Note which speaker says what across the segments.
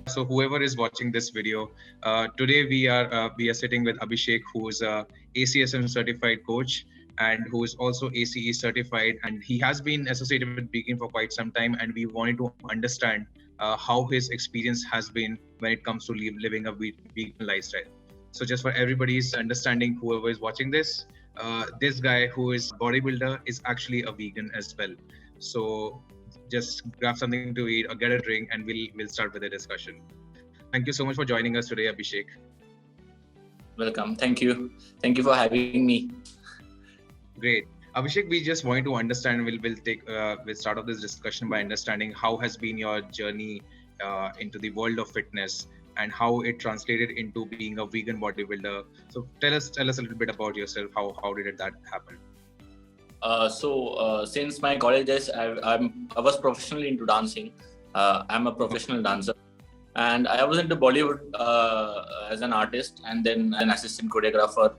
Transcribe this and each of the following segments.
Speaker 1: So whoever is watching this video, today we are sitting with Abhishek, who is a ACSM certified coach and who is also ACE certified, and he has been associated with Beacon for quite some time. And we wanted to understand how his experience has been when it comes to living a vegan lifestyle. So just for everybody's understanding, whoever is watching this guy who is bodybuilder is actually a vegan as well. So just grab something to eat or get a drink, and we'll start with the discussion. Thank you so much for joining us today, Abhishek.
Speaker 2: Welcome. Thank you. Thank you for having me.
Speaker 1: Great. Abhishek, we just wanted to understand, we'll start off this discussion by understanding how has been your journey into the world of fitness and how it translated into being a vegan bodybuilder. So tell us a little bit about yourself. How did that happen?
Speaker 2: Since my college days, I was professionally into dancing. I'm a professional dancer, and I was into Bollywood as an artist, and then an assistant choreographer.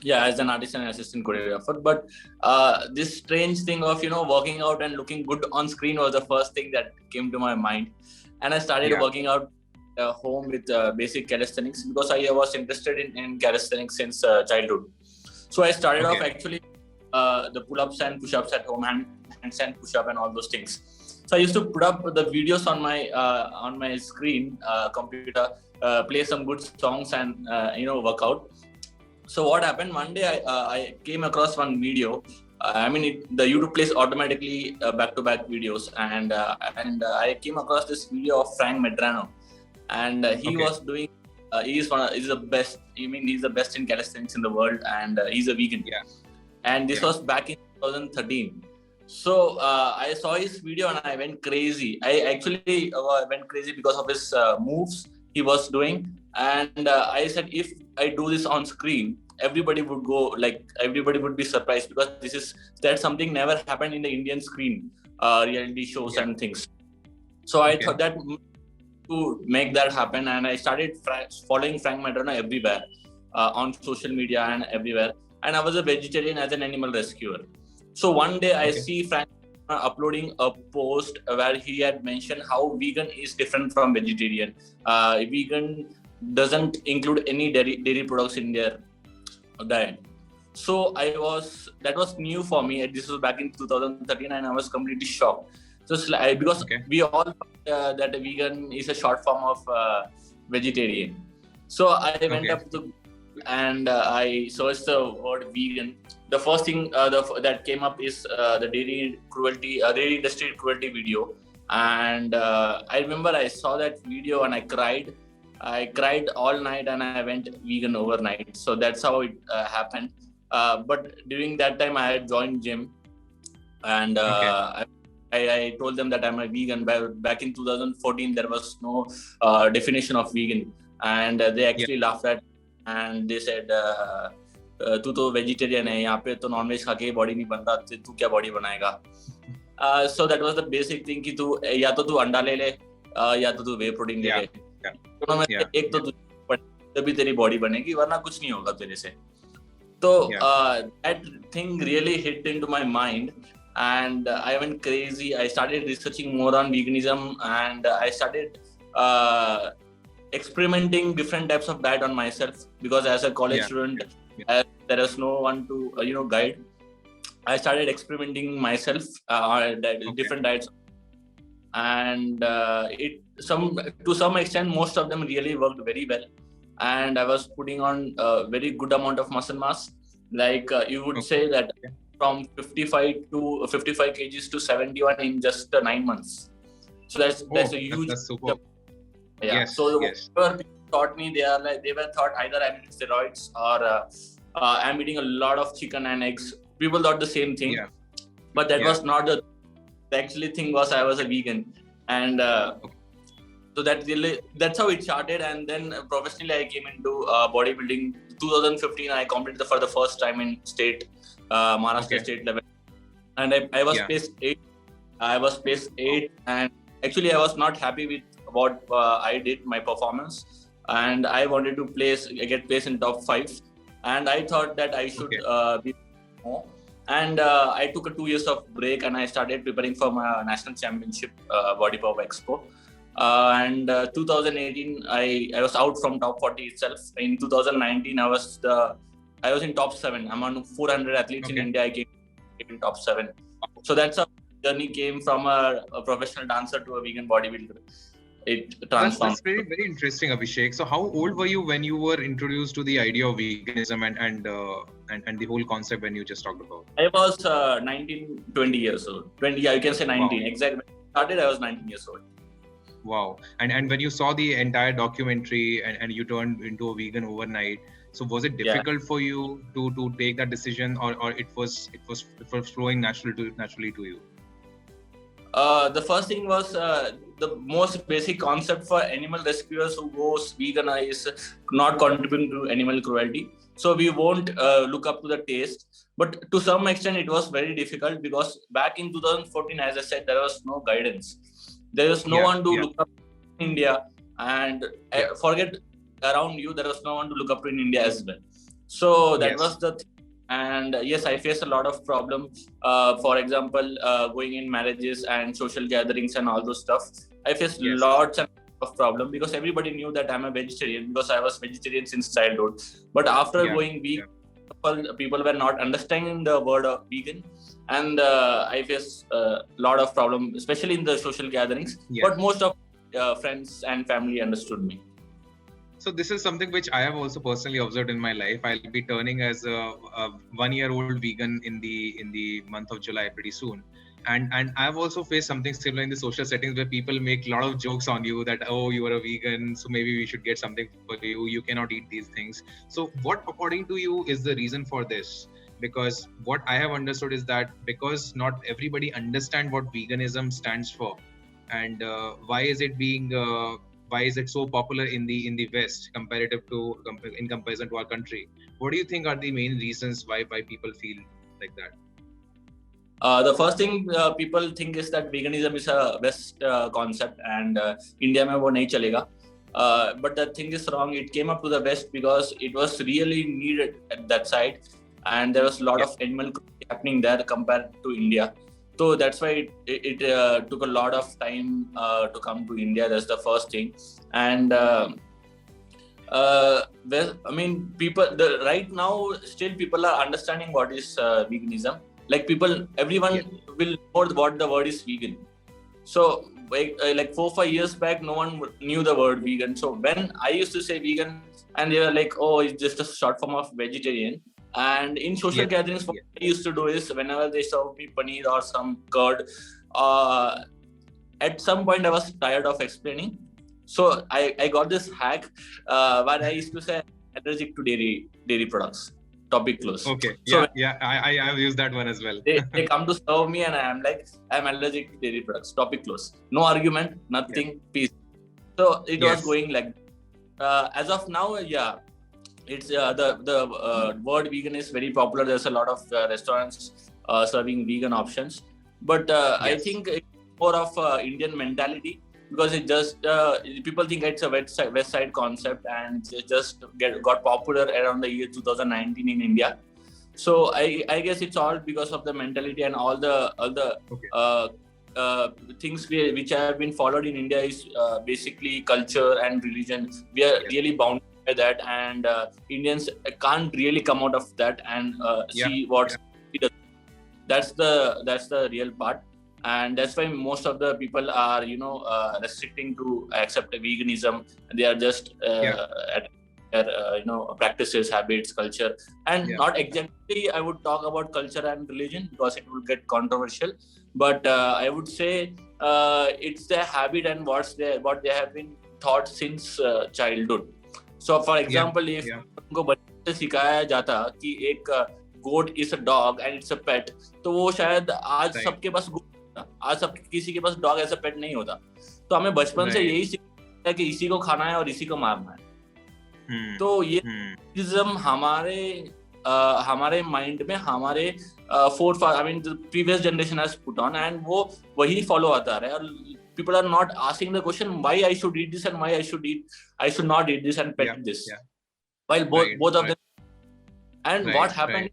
Speaker 2: As an artist and assistant choreographer. But this strange thing of working out and looking good on screen was the first thing that came to my mind, and I started working out home with basic calisthenics because I was interested in calisthenics since childhood. So I started off actually the pull-ups and push-ups at home, handstand push-up and all those things. So I used to put up the videos on my screen, computer, play some good songs and work out. So what happened one day, I came across one video. The YouTube plays automatically back-to-back videos, and I came across this video of Frank Medrano, and he was doing. He's the best. He's the best in calisthenics in the world, and he's a vegan. And this was back in 2013. So I saw his video and I went crazy. I actually went crazy because of his moves he was doing, and I said, if I do this on screen, everybody would be surprised because that's something never happened in the Indian screen, reality shows and things. So I thought that to make that happen, and I started following Frank Medrano everywhere, on social media and everywhere. And I was a vegetarian as an animal rescuer. So one day I see Frank uploading a post where he had mentioned how vegan is different from vegetarian. Vegan doesn't include any dairy products in their diet. So that was new for me. This was back in 2013, and I was completely shocked. Because we all thought that a vegan is a short form of vegetarian. So I went up to and I searched the word vegan. The first thing that came up is the dairy industry cruelty video. And I remember I saw that video and I cried. I cried all night and I went vegan overnight. So that's how it happened. But during that time I had joined gym, and I told them that I'm a vegan. Back in 2014, there was no definition of vegan, and they actually laughed at, and they said, "तू तो vegetarian है, यहाँ पे तो non-veg खा के body नहीं बनता, तू क्या body बनाएगा?" So that was the basic thing कि तू या तो तू अंडा ले ले, या तो तू whey protein ले ले. दोनों में एक तो तभी तेरी body बनेगी, वरना कुछ नहीं होगा तेरे से. So that thing really hit into my mind. And I went crazy. I started researching more on veganism, and I started experimenting different types of diet on myself, because as a college student, there is no one to guide. I started experimenting myself different diets, and to some extent, most of them really worked very well. And I was putting on a very good amount of muscle mass. Like you would say that. From 55 kgs to 71 in just 9 months. So that's a huge.
Speaker 1: That's super.
Speaker 2: So whatever people taught me, they were thought either I'm eating steroids or I'm eating a lot of chicken and eggs. People thought the same thing, but that was not the actually thing. Was I was a vegan, and so that's how it started. And then professionally, I came into bodybuilding. 2015, I competed for the first time in state. Maharashtra state level, and I was placed 8. I was placed 8, and actually I was not happy with what I did, my performance, and I wanted to get placed in top 5, and I thought that I should be more. And I took a 2 years of break, and I started preparing for my national championship, Body Power Expo. And 2018, I was out from top 40 itself. In 2019, I was in top 7. Among 400 athletes in India, I came in top 7. So that's how journey came from a professional dancer to a vegan bodybuilder. It transformed.
Speaker 1: That's very, very interesting, Abhishek. So how old were you when you were introduced to the idea of veganism and the whole concept when you just talked about?
Speaker 2: I was 19, 20 years old. 20, yeah, you can say 19. Wow. Exactly. When I started, I was 19 years old.
Speaker 1: Wow. And when you saw the entire documentary and you turned into a vegan overnight, so was it difficult for you to take that decision, or it was flowing naturally to you?
Speaker 2: The first thing was the most basic concept for animal rescuers who goes vegan is not contributing to animal cruelty. So we won't look up to the taste. But to some extent, it was very difficult because back in 2014, as I said, there was no guidance. There was no one to look up in India, and forget around you, there was no one to look up to in India as well. So that was the thing. And yes, I faced a lot of problems. For example, going in marriages and social gatherings and all those stuff. I faced lots of problems because everybody knew that I'm a vegetarian because I was vegetarian since childhood. But after going vegan, people were not understanding the word of vegan, and I faced a lot of problems, especially in the social gatherings. But most of friends and family understood me.
Speaker 1: So this is something which I have also personally observed in my life. I'll be turning as a 1-year-old vegan in the month of July pretty soon. And I've also faced something similar in the social settings where people make a lot of jokes on you that, oh, you are a vegan, so maybe we should get something for you. You cannot eat these things. So what, according to you, is the reason for this? Because what I have understood is that because not everybody understands what veganism stands for, and why is it so popular in the West in comparison to our country? What do you think are the main reasons why people feel like that?
Speaker 2: The first thing people think is that veganism is a West concept and India mein wo nahi chalega. But the thing is wrong. It came up to the West because it was really needed at that side, and there was a lot of animal cruelty happening there compared to India. So that's why it took a lot of time to come to India. That's the first thing. And right now still people are understanding what is veganism. Like everyone will know what the word is vegan. So like 4-5 years back, no one knew the word vegan. So when I used to say vegan, and they were like, oh, it's just a short form of vegetarian. And in social gatherings, what I used to do is whenever they serve me paneer or some curd, at some point I was tired of explaining. So I got this hack where I used to say allergic to dairy products. Topic closed.
Speaker 1: Okay. So, I have used that one as well.
Speaker 2: they come to serve me and I'm like, I'm allergic to dairy products. Topic closed. No argument, nothing, peace. So it was going like as of now, it's the word vegan is very popular. There's a lot of restaurants serving vegan options, but I think it's more of Indian mentality because it just people think it's a West side concept and it just got popular around the year 2019 in India. So I guess it's all because of the mentality and all the things which have been followed in India is basically culture and religion. We are really bound by that, and Indians can't really come out of that and see what's that's the real part. And that's why most of the people are restricting to accept veganism. They are just at practices, habits, culture, and not exactly I would talk about culture and religion because it will get controversial, but I would say it's their habit and what they have been taught since childhood. So for example, if उनको बचपन से सिखाया जाता कि एक goat is a dog and it's a pet, तो वो शायद आज सबके पास आज सब किसी के पास डॉग ऐसा पेट नहीं होता. तो हमें बचपन से यही सीखा है कि इसी को खाना है और इसी को मारना है. तो ये चीज़ हमारे माइंड में हमारे the previous generation has put on, and वो वही follow आता रहा है. और people are not asking the question why I should eat this and why I should not eat this and pet this. While both of them. And what happened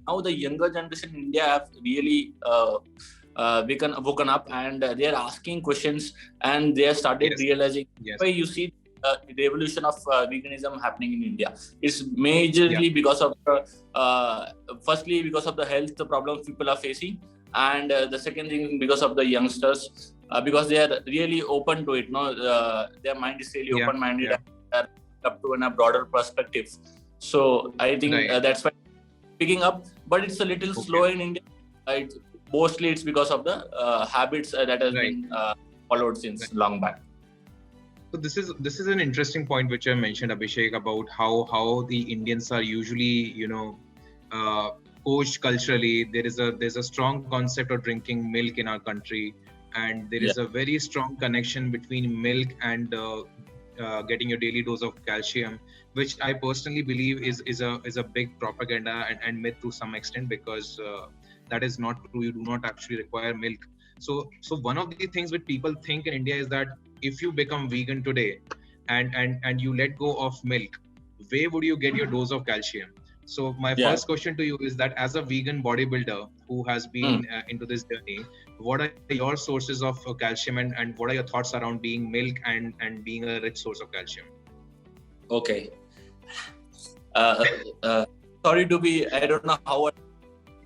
Speaker 2: now, the younger generation in India have really woken up, and they are asking questions, and they have started realizing why you see the evolution of veganism happening in India. It's majorly because of firstly because of the health problems people are facing, and the second thing because of the youngsters, because they are really open to it. No, their mind is really open-minded, and up to in a broader perspective. So I think that's why picking up, but it's a little slow in India. Mostly it's because of the habits that has been followed since long back.
Speaker 1: So this is an interesting point which I mentioned, Abhishek, about how the Indians are usually coached culturally. There's a strong concept of drinking milk in our country, and there is a very strong connection between milk and getting your daily dose of calcium, which I personally believe is a big propaganda and myth to some extent, because that is not true. You do not actually require milk. So one of the things which people think in India is that if you become vegan today and you let go of milk, where would you get your dose of calcium? So my first question to you is that, as a vegan bodybuilder who has been into this journey, what are your sources of calcium, and what are your thoughts around being milk and being a rich source of calcium?
Speaker 2: Okay. Sorry to be, I don't know how I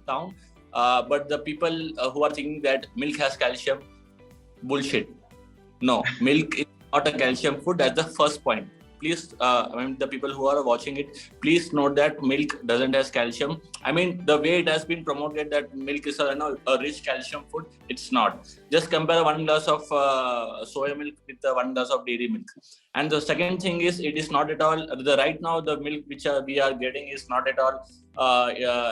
Speaker 2: sound, but the people who are thinking that milk has calcium, bullshit. No, milk is not a calcium food. That's the first point. Please, the people who are watching it, please note that milk doesn't have calcium. I mean, the way it has been promoted that milk is a rich calcium food, it's not. Just compare 1 glass of soya milk with 1 glass of dairy milk. And the second thing is, it is not at all, right now the milk which we are getting is not at all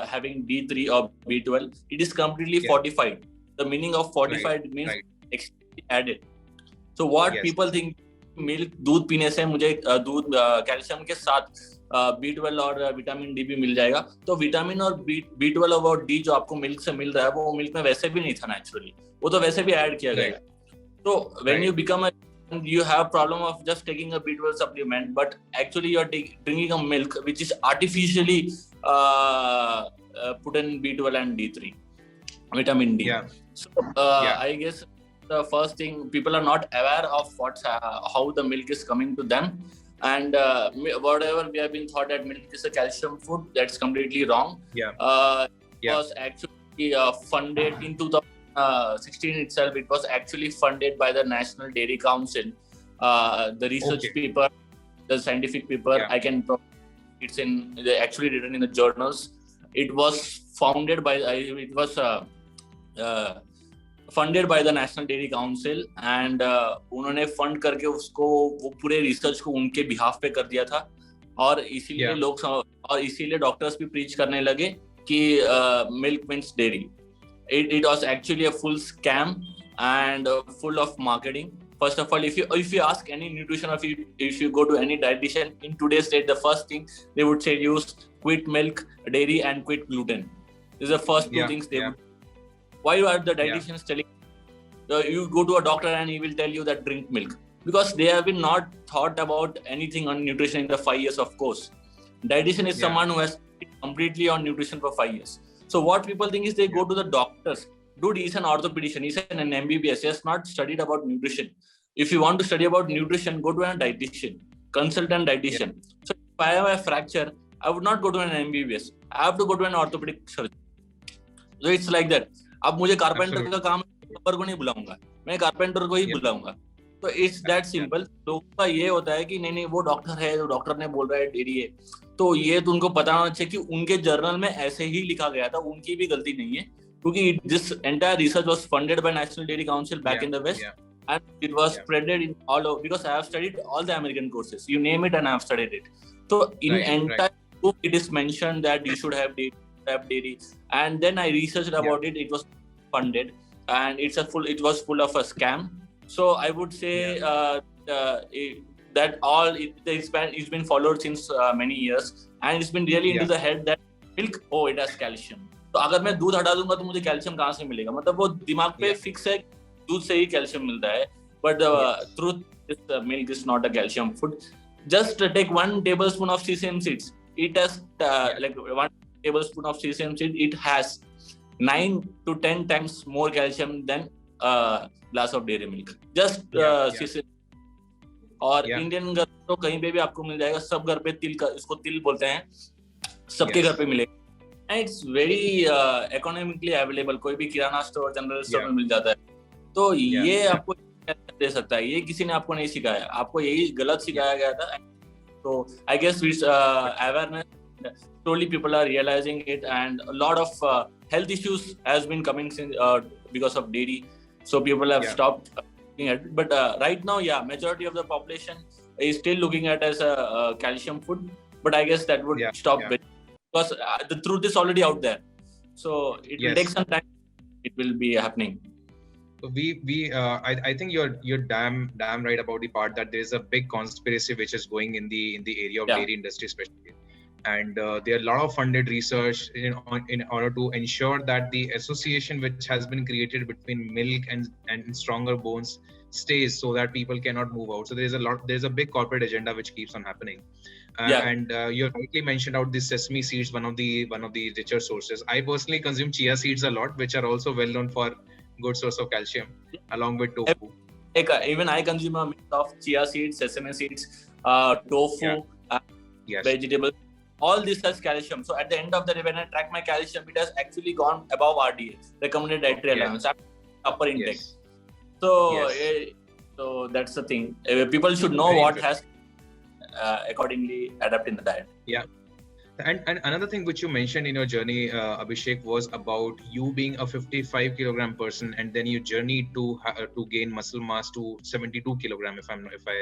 Speaker 2: having D3 or B12. It is completely fortified. The meaning of fortified means extremely added. So what people think, milk दूध पीने से मुझे दूध calcium के साथ B12 और vitamin D भी मिल जाएगा, तो विटामिन और B12 और डी जो आपको मिल्क से मिल रहा है वो मिल्क में वैसे भी नहीं था नेचुरली, वो तो वैसे भी ऐड किया गया है. तो when you become you have problem of just taking a B12 supplement, but actually you are drinking a milk which is artificially put in B12 and D3, vitamin D. So I guess the first thing, people are not aware of how the milk is coming to them, and whatever we have been taught that milk is a calcium food, that's completely wrong. It was actually funded in 2016 itself. It was actually funded by the National Dairy Council. The research paper, the scientific paper, I can it's they actually written in the journals. It was founded by funded by the National Dairy Council, and उन्होंने fund करके उसको वो पूरे research को उनके behalf पे कर दिया था, और इसीलिए लोग और इसीलिए डॉक्टर्स भी प्रीच करने लगे कि milk means dairy. It was actually a full scam and full of marketing. First of all, if you ask any nutrition, or if you go to any dietitian in today's date, the first thing they would say, use quit milk, dairy, and quit gluten. These are the first two things they would. Why are the dietitians telling you go to a doctor and he will tell you that drink milk? Because they have been not thought about anything on nutrition in the 5 years, of course. Dietitian is someone who has completely on nutrition for 5 years. So what people think is they go to the doctors. Dude, he's an orthopedician, he's an MBBS, he has not studied about nutrition. If you want to study about nutrition, go to a dietitian, consultant dietitian. So if I have a fracture, I would not go to an MBBS. I have to go to an orthopedic surgeon. So it's like that. अब मुझे carpenter का काम plumber को नहीं बुलाऊंगा, मैं carpenter को ही बुलाऊंगा. तो it's that simple. लोगों का ये होता है कि नहीं वो डॉक्टर है, तो डॉक्टर ने बोल रहा है डेयरी है, तो ये तो उनको पता होना चाहिए कि उनके जर्नल में ऐसे ही लिखा गया था, उनकी भी गलती नहीं है, क्योंकि this entire research was funded by National Dairy Council back in the West, and it was spreaded in all over, because I have studied all the American courses, you name it, and I have studied it. So in entire book it is mentioned that you should have dairy, and then I researched about it. It was funded, and it was full of a scam. So I would say that it's been followed since many years, and it's been really into the head that milk, it has calcium. तो अगर मैं दूध हटा दूंगा तो मुझे calcium कहाँ से मिलेगा? मतलब वो दिमाग पे फिक्स है, दूध से ही कैल्शियम मिलता है. But the truth is, milk is not a calcium food. Just take 1 tablespoon of sesame seeds. It has like 1 tablespoon of sesame seed. It has 9 to 10 times more calcium than glass of dairy milk. Just और Indian घर तो कहीं पे भी आपको मिल जाएगा, सब घर पे तिल का, इसको तिल बोलते हैं, सबके घर पे मिलेगा. And it's very economically available. कोई भी किराना स्टोर, जनरल स्टोर में मिल जाता है. तो ये आपको दे सकता है. ये किसी ने आपको नहीं सिखाया, आपको यही गलत सिखाया गया था. So I guess with awareness, slowly people are realizing it, and a lot of health issues has been coming since because of dairy. So people have stopped looking at it. But right now, majority of the population is still looking at it as a calcium food. But I guess that would stop because the truth is already out there. So it will take some time. It will be happening.
Speaker 1: So I think you're damn right about the part that there is a big conspiracy which is going in the area of dairy industry especially, and there are a lot of funded research in order to ensure that the association which has been created between milk and stronger bones stays, so that people cannot move out. So there's a big corporate agenda which keeps on happening. And you rightly mentioned out the sesame seeds, one of the richer sources. I personally consume chia seeds a lot, which are also well known for good source of calcium, along with tofu.
Speaker 2: Even I consume a mix of chia seeds, sesame seeds, tofu, vegetables. All this has calcium. So at the end of the day, when I track my calcium, it has actually gone above RDA, recommended dietary allowance, upper intake. So that's the thing. People should know what has accordingly adapt in the diet.
Speaker 1: And another thing which you mentioned in your journey, Abhishek, was about you being a 55 kilogram person, and then you journeyed to gain muscle mass to 72 kilogram, if I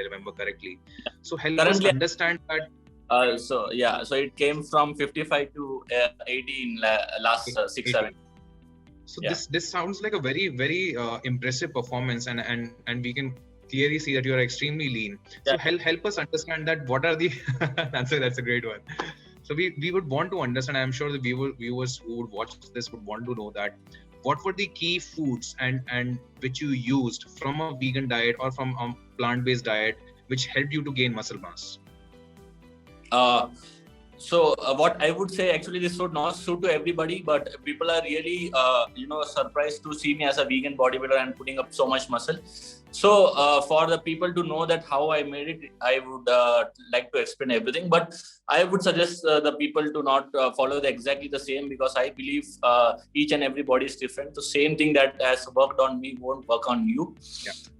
Speaker 1: remember correctly. So help us understand that.
Speaker 2: So it came from 55 to 80 in last 6-7.
Speaker 1: So this sounds like a very very impressive performance, and we can clearly see that you are extremely lean. So help us understand that. What are the that's a great one. So we would want to understand. I'm sure the viewers who would watch this would want to know that what were the key foods and which you used from a vegan diet or from a plant-based diet which helped you to gain muscle mass.
Speaker 2: So what I would say, actually this would not suit to everybody, but people are really surprised to see me as a vegan bodybuilder and putting up so much muscle. So for the people to know that how I made it, I would like to explain everything, but I would suggest the people to not follow exactly the same, because I believe each and every body is different. The same thing that has worked on me won't work on you.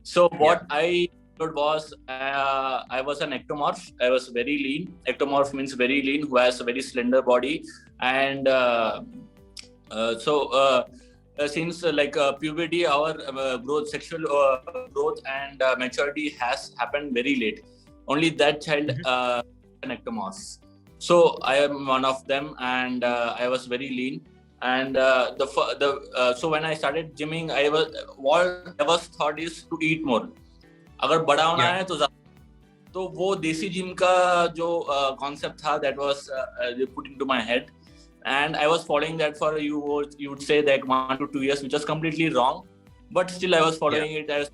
Speaker 2: So what I was I was an ectomorph. I was very lean. Ectomorph means very lean, who has a very slender body. And since puberty, our sexual growth and maturity has happened very late. Only that child an ectomorph. So I am one of them, and I was very lean. And so when I started gymming, what I was thought is to eat more. अगर बड़ा होना है तो वो देसी gym का जो concept था, that was put into my head, and I was following that for you would say that 1 to 2 years, which was completely wrong, but still I was following it. I was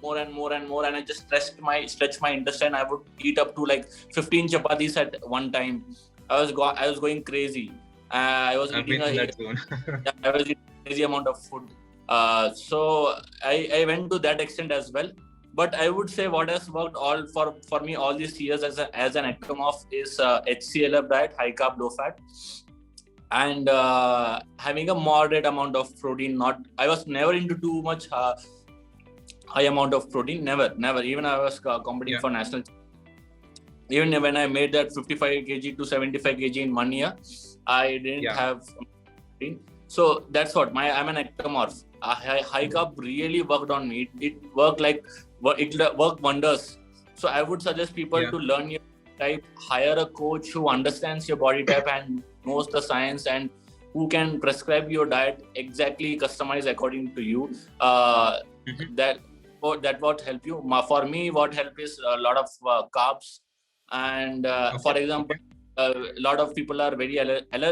Speaker 2: more and more and more, and I just stretched my intestine. I would eat up to like 15 chapatis at one time. I was going crazy. I was eating a crazy amount of food. So I went to that extent as well. But I would say what has worked all for me all these years as an ectomorph is HCLF diet, high carb, low fat, and having a moderate amount of protein. I was never into too much high amount of protein. Never. Even I was competing for national. Even when I made that 55 kg to 75 kg in 1 year, I didn't have protein. So that's what I'm an ectomorph. High carb really worked on me. It worked wonders. So I would suggest people to learn your type, hire a coach who understands your body type and knows the science, and who can prescribe your diet exactly customized according to you. That what help you. For me, what help is a lot of carbs, and for example, a lot of people are very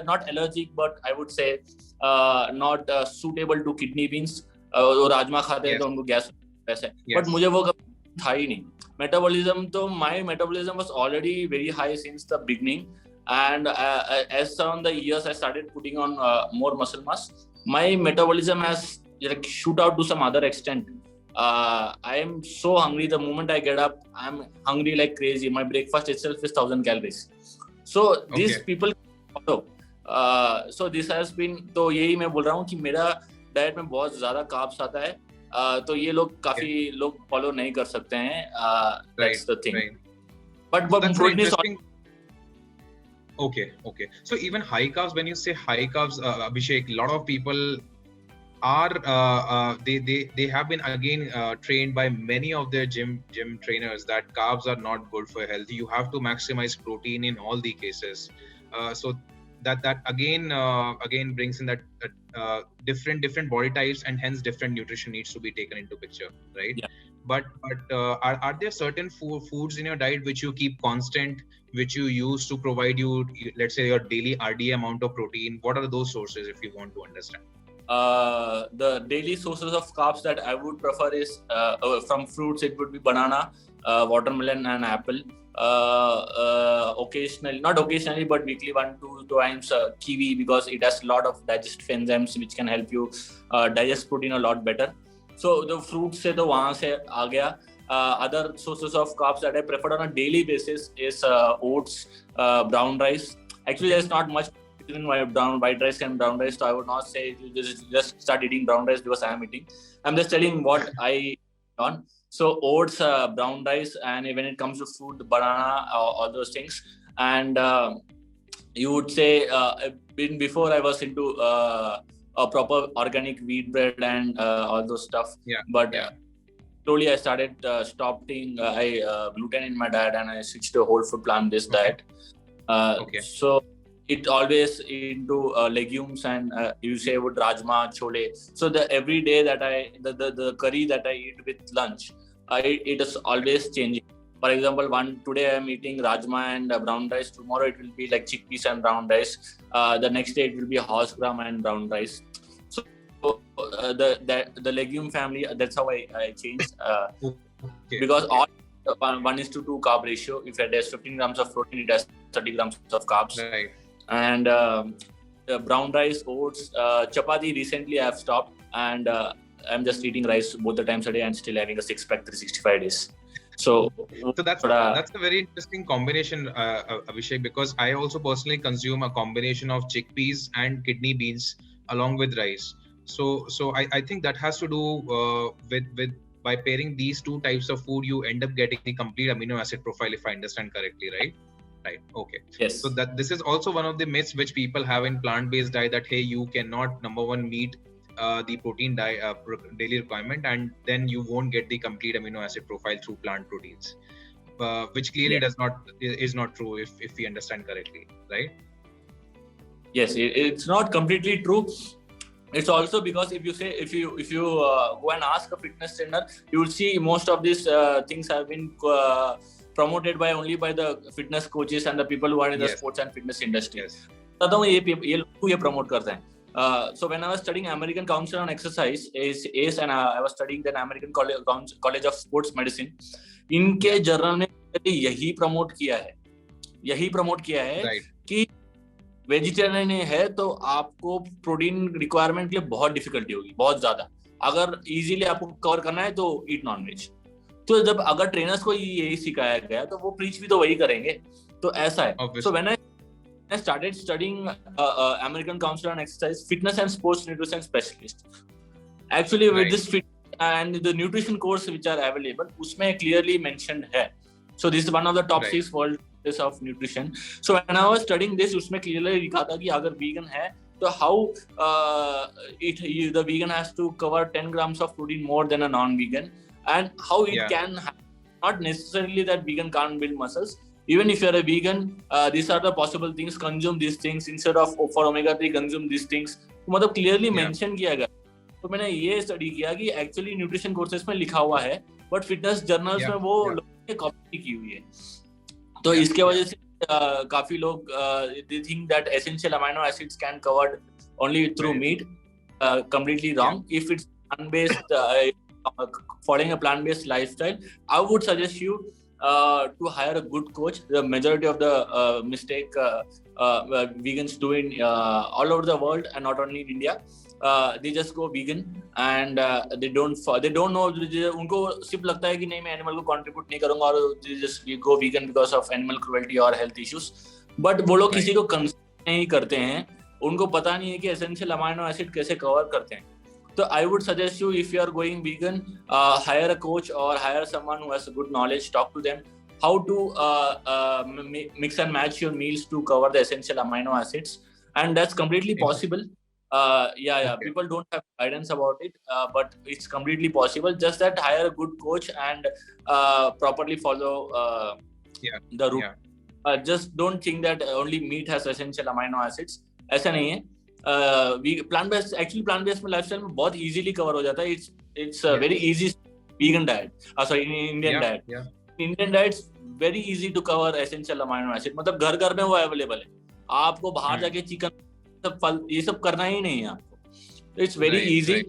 Speaker 2: not allergic, but I would say not suitable to kidney beans. वो राजमा खाते हैं तो उनको gas वैसे, but मुझे वो कभी था ही नहीं. Metabolism, तो my metabolism was already very high since the beginning, and as on the years I started putting on more muscle mass. my metabolism has like shoot out to some other extent. I am so hungry. The moment I get up, I'm hungry like crazy. My breakfast itself is 1,000 calories. So these
Speaker 1: Okay.
Speaker 2: people follow. So this has been, तो यही मैं बोल रहा हूँ कि मेरा diet में बहुत ज्यादा कार्ब्स आता है. तो ये लोग काफी लोग फॉलो नहीं कर सकते हैं. That's the thing.
Speaker 1: Right.
Speaker 2: But
Speaker 1: That's very
Speaker 2: protein is
Speaker 1: interesting. Okay. So even high carbs, when you say high carbs, Abhishek, a lot of people are they have been again trained by many of their gym trainers that carbs are not good for health. You have to maximize protein in all the cases. So that again brings in that different body types, and hence different nutrition needs to be taken into picture, right?
Speaker 2: Yeah.
Speaker 1: But are there certain foods in your diet which you keep constant, which you use to provide you, let's say, your daily RDA amount of protein? What are those sources, if you want to understand?
Speaker 2: The daily sources of carbs that I would prefer is from fruits. It would be banana, watermelon, and apple. Occasionally, not occasionally, but weekly 1-2 times kiwi, because it has a lot of digestive enzymes which can help you digest protein a lot better. So the fruits se to wahan se aa gaya. Other sources of carbs that I prefer on a daily basis is oats, brown rice. Actually, there's not much in my white rice and brown rice, so I would not say just start eating brown rice because I am eating. I'm just telling what I on. So oats, brown rice, and when it comes to food, banana, all those things. And you would say before I was into a proper organic wheat bread and all those stuff. But slowly I started stopping gluten in my diet, and I switched to a whole food plant-based diet. So it always into legumes, and you say with rajma, chole. So the every day that the curry that I eat with lunch, it is always changing. For example, today I am eating rajma and brown rice. Tomorrow it will be like chickpeas and brown rice. The next day it will be horse gram and brown rice. So the legume family, that's how I changed. Because all 1:2 carb ratio. If it has 15 grams of protein, it has 30 grams of carbs.
Speaker 1: Right.
Speaker 2: And brown rice, oats, chapati recently I have stopped, and I'm just eating rice both the times a day and still having a 6-pack 365 days. So
Speaker 1: that's a very interesting combination, Abhishek, because I also personally consume a combination of chickpeas and kidney beans along with rice. So I think that has to do with by pairing these two types of food, you end up getting the complete amino acid profile, if I understand correctly, right? Right. Okay.
Speaker 2: Yes.
Speaker 1: So that this is also one of the myths which people have in plant-based diet, that hey, you cannot, number one, meet the protein daily requirement, and then you won't get the complete amino acid profile through plant proteins, which clearly is not true if we understand correctly, right?
Speaker 2: Yes, it's not completely true. It's also because if you go and ask a fitness trainer, you will see most of these things have been promoted only by the fitness coaches and the people who are in the sports and fitness industry. ये promote करते हैं. So when I was studying American Council on Exercise, ACE, and I was studying then American College of Sports Medicine, इनके journal में यही promote किया है कि vegetarian है तो आपको प्रोटीन रिक्वायरमेंट के लिए बहुत डिफिकल्टी होगी, बहुत ज्यादा. अगर इजीली आपको कवर करना है तो ईट नॉनवेज. तो जब अगर ट्रेनर्स को यही सिखाया गया तो वो प्रीच भी तो वही करेंगे. तो ऐसा है. So when I started studying American Council on Exercise, Fitness and Sports Nutrition Specialist. Actually, with this fit and the nutrition course which are available, उसमें clearly mentioned है. So this is one of the top 6 world of nutrition. So when I was studying this, उसमें clearly लिखा था कि अगर vegan है तो how the vegan has to cover 10 grams of protein more than a non-vegan, and how it can not necessarily that vegan can't build muscles. Even if you're a vegan, these are the possible things. Consume these things instead of for omega-3. Consume these things. तो मतलब clearly mention किया गया. तो मैंने ये study किया कि actually nutrition courses में लिखा हुआ है, बट फिटनेस जर्नल्स में वो लोगों ने कॉपी की हुई है. तो इसके वजह से काफी लोग they think that essential amino acids can covered only through meat. Completely wrong. If it's plant-based, following a plant-based lifestyle, I would suggest you to hire a good coach. The majority of the mistake vegans do in all over the world and not only in India. they just go vegan and they don't know, उनको सिर्फ लगता है कि नहीं मैं animal को contribute नहीं करूंगा और they just go vegan because of animal cruelty or health issues. But वो लोग किसी को कंसिडर नहीं करते हैं, उनको पता नहीं है कि एसेंशियल अमाइनो एसिड कैसे कवर करते हैं. So I would suggest you, if you are going vegan, hire a coach or hire someone who has good knowledge. Talk to them how to mix and match your meals to cover the essential amino acids, and that's completely possible. Okay. People don't have guidance about it, but it's completely possible. Just that hire a good coach and properly follow the route. Just don't think that only meat has essential amino acids. ऐसा नहीं है. Plant based lifestyle में बहुत easily cover हो जाता है. It's a very easy vegan diet. Indian diet. Indian diet's very easy to cover essential amino acid. मतलब घर घर में वो available है. आपको बाहर जाके चिकन ये सब करना ही नहीं है आपको. It's very easy.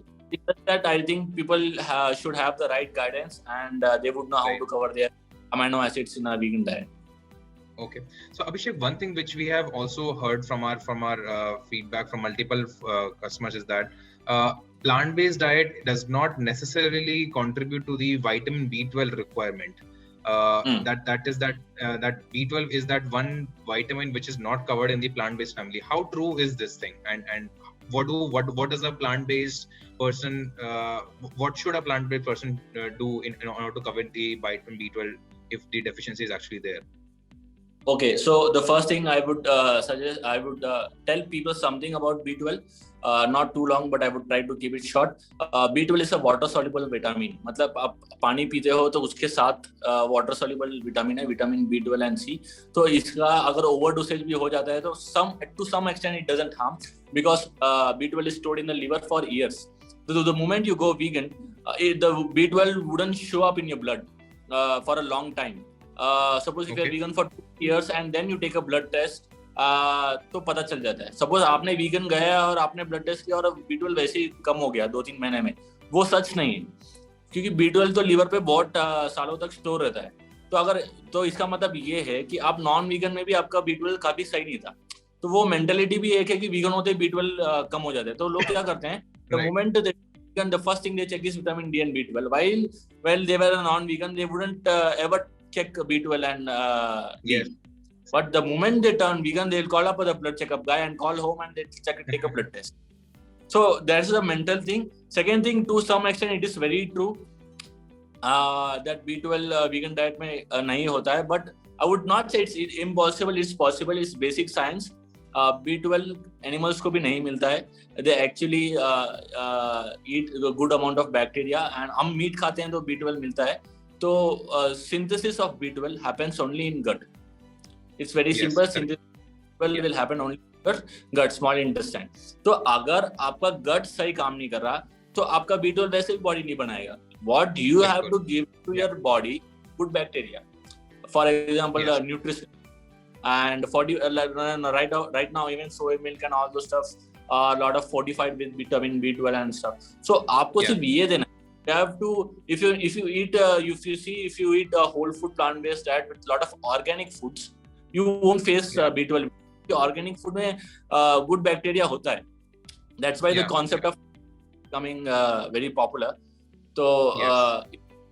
Speaker 2: That I think people should have the right guidance and they would know how to cover their amino acids in a vegan diet.
Speaker 1: Okay, so Abhishek, one thing which we have also heard from our feedback from multiple customers is that plant-based diet does not necessarily contribute to the vitamin B12 requirement. That B12 is that one vitamin which is not covered in the plant-based family. How true is this thing? And what does a plant-based person? What should a plant-based person do in order to cover the vitamin B12 if the deficiency is actually there?
Speaker 2: Okay, so the first thing I would suggest, I would tell people something about B12. Not too long, but I would try to keep it short. B12 is a water soluble vitamin. मतलब आप पानी पीते हो तो उसके साथ water soluble vitamin है, vitamin B12 and C. तो इसका अगर overdosage भी हो जाता है तो to some extent it doesn't harm because B12 is stored in the liver for years. So the moment you go vegan, the B12 wouldn't show up in your blood for a long time. Suppose if you are vegan for 2 years and then you take a blood test, तो पता चल जाता है. Suppose आपने vegan गया और आपने blood test किया और B12 वैसे ही कम हो गया 2-3 महीने में, वो सच नहीं है क्योंकि B12 तो लीवर पे बहुत सालों तक स्टोर रहता है. तो इसका मतलब ये है कि आप नॉन वीगन में भी आपका B12 काफी सही नहीं था. तो वो मेंटेलिटी भी एक है कि वीगन होते B12 कम हो जाते हैं. तो लोग क्या करते हैं, the moment they vegan, the first thing they check is vitamin D and B12. While they were a non-vegan, they wouldn't ever check B12 and D. But the moment they turn vegan, they'll call up the blood checkup guy and call home and they take a blood test. So that's the mental thing. Second thing, to some extent, it is very true that B12 vegan diet में नहीं होता है. But I would not say it's impossible. It's possible. It's basic science. B12 animals को भी नहीं मिलता है. They actually eat a good amount of bacteria and हम meat खाते हैं तो B12 मिलता है. So synthesis of B12 happens only in gut. It's very simple. Synthesis will happen only in gut, small intestine. तो अगर आपका gut सही काम नहीं कर रहा, तो आपका B12 वैसे भी body नहीं बनाएगा. What you have to give to your body good bacteria. For example, nutrition and right now even soy milk and all those stuff, a lot of fortified with vitamin B12 and stuff. So आपको सिर्फ ये देना. You have to, if you eat a whole food plant-based diet with a lot of organic foods, you won't face B12. Organic food में good bacteria होता है. That's why the concept of becoming very popular. So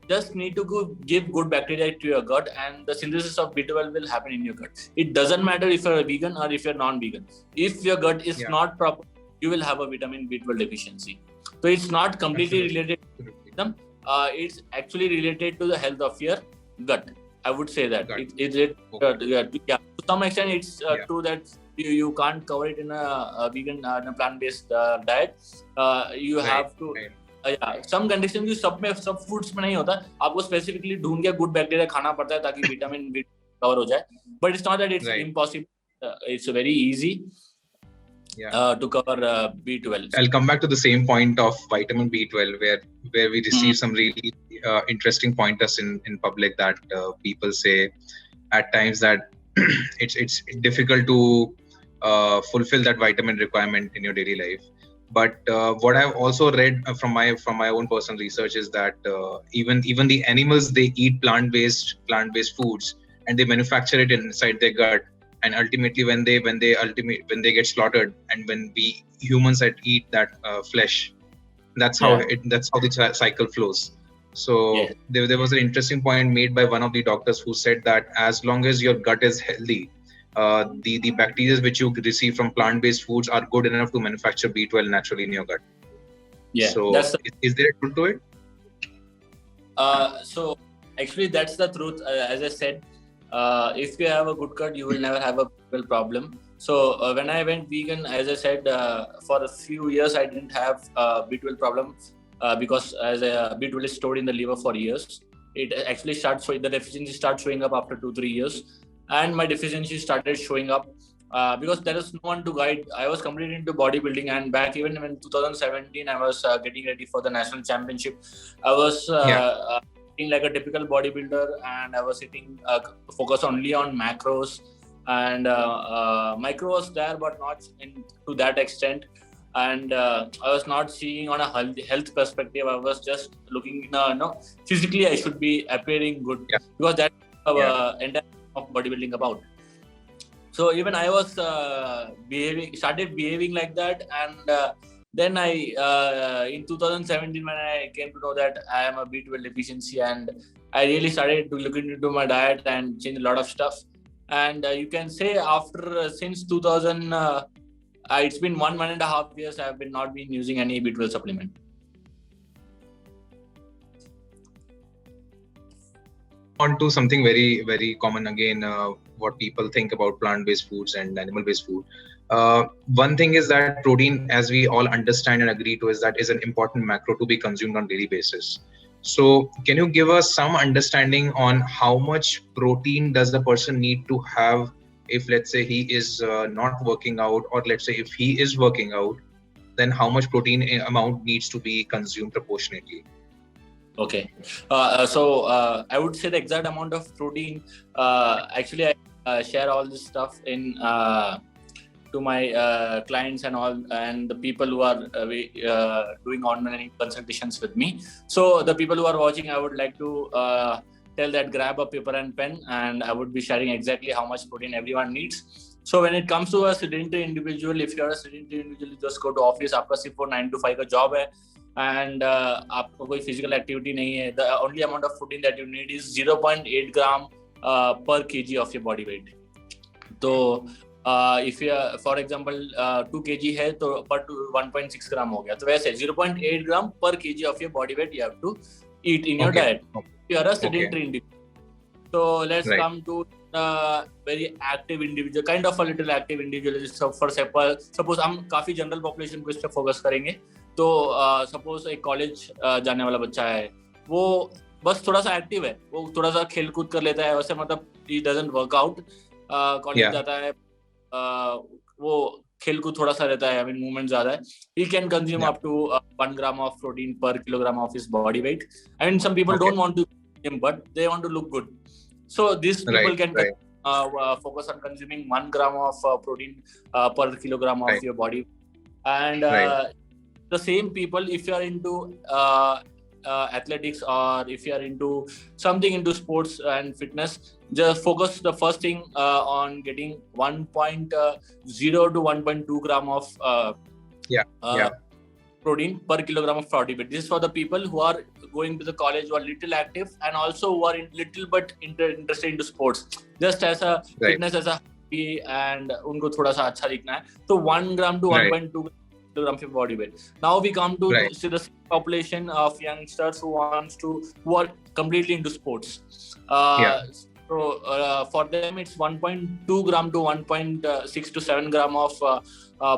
Speaker 2: just need to give good bacteria to your gut, and the synthesis of B12 will happen in your gut. It doesn't matter if you're a vegan or if you're non-vegan. If your gut is not proper, you will have a vitamin B12 deficiency. So it's not completely related to them. It's actually related to the health of your gut. I would say that. To some extent, it's true that you can't cover it in a vegan, in a plant-based diet. You have to. Some conditions की सब foods में नहीं होता. आपको specifically ढूंढ के good bacteria खाना पड़ता है ताकि vitamin B cover हो जाए. But it's not that it's impossible. It's very easy to cover B12.
Speaker 1: I'll come back to the same point of vitamin B12 where we receive some really interesting pointers in public that people say at times that it's difficult to fulfill that vitamin requirement in your daily life. But what I've also read from my own personal research is that even the animals, they eat plant-based foods and they manufacture it inside their gut, and ultimately when they get slaughtered, and when we humans that eat that flesh, that's how the cycle flows. So
Speaker 2: Yes.
Speaker 1: there was an interesting point made by one of the doctors who said that as long as your gut is healthy, the bacteria which you receive from plant-based foods are good enough to manufacture B12 naturally in your gut.
Speaker 2: Yeah.
Speaker 1: So is there a truth to it?
Speaker 2: So actually, that's the truth. As I said, if you have a good gut, you will never have a B12 problem. So when I went vegan, as I said, for a few years I didn't have B12 problem because as B12 is stored in the liver for years. It actually the deficiency starts showing up after 2-3 years, and my deficiency started showing up because there is no one to guide. I was completely into bodybuilding, and back even in 2017, I was getting ready for the national championship. I was eating like a typical bodybuilder, and I was eating focus only on macros, and micro was there, but not to that extent. And I was not seeing on a health perspective. I was just looking, physically I should be appearing good because that's entire of bodybuilding about. So even I was started behaving like that, and then I in 2017 when I came to know that I am a B12 deficiency, and I really started to look into my diet and change a lot of stuff. And you can say after since 2000. It's been 1.5 years I have not been using any B12 supplement.
Speaker 1: On to something very, very common again, what people think about plant-based foods and animal-based food. One thing is that protein, as we all understand and agree to, is an important macro to be consumed on daily basis. So can you give us some understanding on how much protein does the person need to have if, let's say, he is not working out, or let's say if he is working out, then how much protein amount needs to be consumed proportionately?
Speaker 2: Okay. So I would say the exact amount of protein. Actually, I share all this stuff in to my clients and all, and the people who are doing online consultations with me. So the people who are watching, I would like to tell that grab a paper and pen, and I would be sharing exactly how much protein everyone needs. So when it comes to a sedentary individual, if you are a sedentary individual, just go to office. आपका सिर्फ 9 to 5 का job है, and आपको कोई physical activity नहीं है. The only amount of protein that you need is 0.8 gram per kg of your body weight. So if you for example 2 kg है तो per 1.6 gram हो गया. तो वैसे 0.8 gram per kg of your body weight you have to eat in your diet. You are a sedentary individual. So let's come to very active individual, kind of a little active individual. So for example, suppose हम काफी general population को इस पे focus करेंगे. तो suppose एक college जाने वाला बच्चा है, वो बस थोड़ा सा active है, वो थोड़ा सा खेल कूद कर लेता है, वैसे मतलब he doesn't work out. College जाता है, वो खेल कूद थोड़ा सा रहता है, I mean movement ज्यादा है. He can consume up to 1 gram of protein per kilogram of his body weight. I mean some people don't want to gym, but they want to look good. So these people can focus on consuming 1 gram of protein per kilogram of your body. And the same people, if you are into athletics, or if you are into something into sports and fitness, just focus the first thing on getting 1.0 to 1.2 gram of protein per kilogram of body weight. This is for the people who are going to the college, who are little active, and also who are little but interested into sports, just as a fitness as a hobby, and उनको थोड़ा सा अच्छा दिखना है. So 1 gram to 1.2 kilograms of body weight. Now we come to the population of youngsters who are completely into sports. So for them it's 1.2 gram to 1.6 to 7 gram of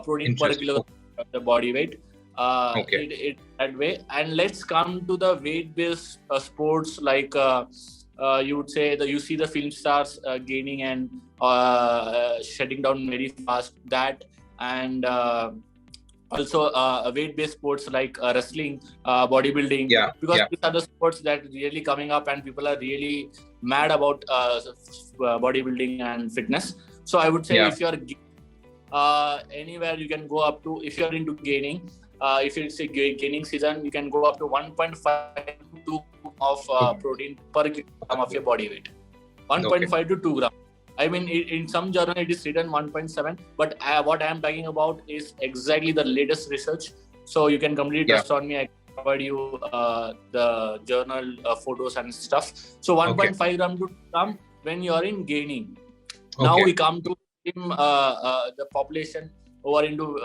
Speaker 2: protein per kilogram of the body weight. It that way. And let's come to the weight-based sports, like you would say you see the film stars gaining and shutting down very fast. That and also weight-based sports like wrestling, bodybuilding, because these are the sports that are really coming up, and people are really mad about bodybuilding and fitness. So I would say if you are anywhere, you can go up to, if you are into gaining, if it's a gaining season, you can go up to 1.5 to 2 of protein per kilogram of your body weight. 1.5 to 2 gram. I mean, in some journal it is written 1.7, but what I am talking about is exactly the latest research. So you can completely trust on me. I can provide you the journal photos and stuff. So 1.5 gram to 2 gram when you are in gaining. Now we come to the population who are into